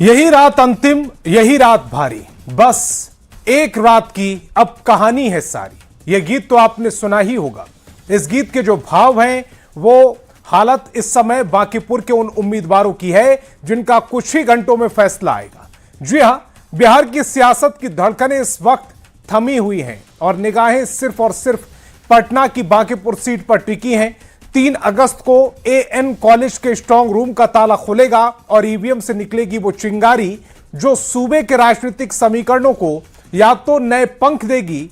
यही रात अंतिम, यही रात भारी, बस एक रात की अब कहानी है सारी। यह गीत तो आपने सुना ही होगा। इस गीत के जो भाव हैं वो हालत इस समय बांकीपुर के उन उम्मीदवारों की है जिनका कुछ ही घंटों में फैसला आएगा। जी हां, बिहार की सियासत की धड़कनें इस वक्त थमी हुई हैं और निगाहें सिर्फ और सिर्फ पटना की बांकीपुर सीट पर टिकी हैं। 3 अगस्त को एएन कॉलेज के स्ट्रांग रूम का ताला खुलेगा और ईवीएम से निकलेगी वो चिंगारी जो सूबे के राजनीतिक समीकरणों को या तो नए पंख देगी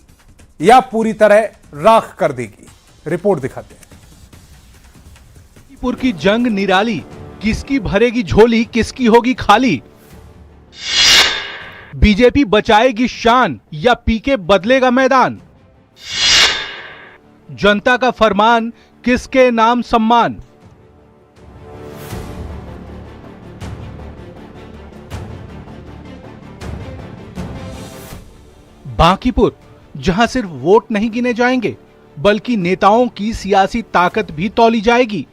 या पूरी तरह राख कर देगी। रिपोर्ट दिखाते हैं। बांकीपुर की जंग निराली, किसकी भरेगी झोली, किसकी होगी खाली। बीजेपी बचाएगी शान या पीके बदलेगा मैदान। जनता का फरमान, किसके नाम सम्मान। बांकीपुर, जहां सिर्फ वोट नहीं गिने जाएंगे बल्कि नेताओं की सियासी ताकत भी तौली जाएगी।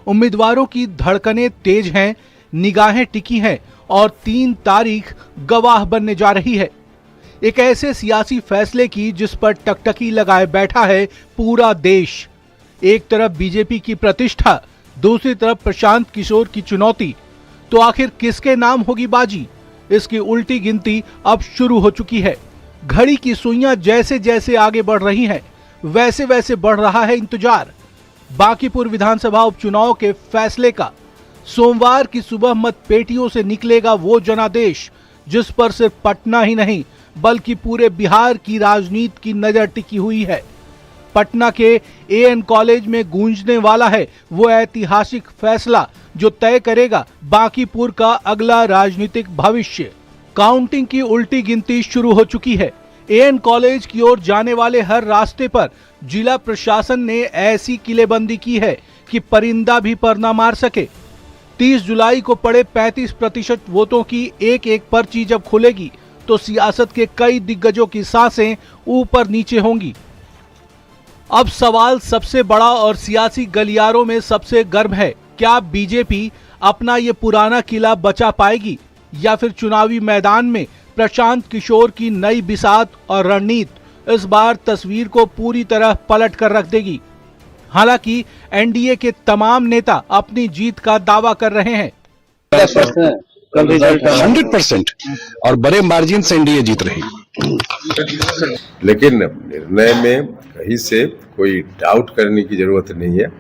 उम्मीदवारों की धड़कनें तेज हैं, निगाहें टिकी हैं और 3 तारीख गवाह बनने जा रही है एक ऐसे सियासी फैसले की जिस पर टकटकी लगाए बैठा है पूरा देश। एक तरफ बीजेपी की प्रतिष्ठा, दूसरी तरफ प्रशांत किशोर की चुनौती। तो आखिर किसके नाम होगी बाजी? इसकी उल्टी गिनती अब शुरू हो चुकी है। घड़ी की सुइयां जैसे जैसे आगे बढ़ रही हैं, वैसे वैसे बढ़ रहा है इंतजार बांकीपुर विधानसभा उपचुनाव के फैसले का। सोमवार की सुबह मत पेटियों से निकलेगा वो जनादेश जिस पर सिर्फ पटना ही नहीं बल्कि पूरे बिहार की राजनीति की नजर टिकी हुई है। पटना के एएन कॉलेज में गूंजने वाला है वो ऐतिहासिक फैसला जो तय करेगा बांकीपुर का अगला राजनीतिक भविष्य। काउंटिंग की उल्टी गिनती शुरू हो चुकी है। एएन कॉलेज की ओर जाने वाले हर रास्ते पर जिला प्रशासन ने ऐसी किलेबंदी की है कि परिंदा भी पर न मार सके। 30 जुलाई को पड़े 35% वोटों की एक एक पर्ची जब खुलेगी तो सियासत के कई दिग्गजों की सांसें ऊपर नीचे होंगी। अब सवाल सबसे बड़ा और सियासी गलियारों में सबसे गर्म है, क्या बीजेपी अपना ये पुराना किला बचा पाएगी या फिर चुनावी मैदान में प्रशांत किशोर की नई बिसात और रणनीति इस बार तस्वीर को पूरी तरह पलट कर रख देगी। हालांकि एनडीए के तमाम नेता अपनी जीत का दावा कर रहे हैं। 100% और बड़े मार्जिन से एनडीए जीत रही। लेकिन निर्णय में कहीं से कोई डाउट करने की जरूरत नहीं है।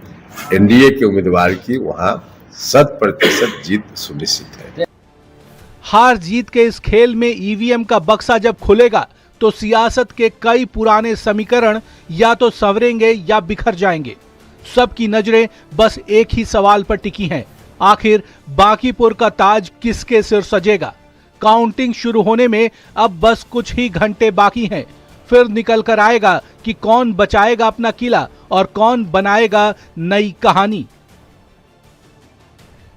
एनडीए के उम्मीदवार की वहां 100% जीत सुनिश्चित है। हार जीत के इस खेल में ईवीएम का बक्सा जब खुलेगा तो सियासत के कई पुराने समीकरण या तो संवरेंगे या बिखर जाएंगे। सबकी नजरें बस एक ही सवाल पर टिकी हैं, आखिर बांकीपुर का ताज किसके सिर सजेगा? काउंटिंग शुरू होने में अब बस कुछ ही घंटे बाकी हैं, फिर निकल कर आएगा कि कौन बचाएगा अपना किला और कौन बनाएगा नई कहानी।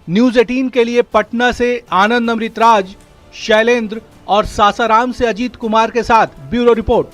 न्यूज 18 के लिए पटना से आनंद अमृतराज, शैलेंद्र और सासाराम से अजीत कुमार के साथ ब्यूरो रिपोर्ट।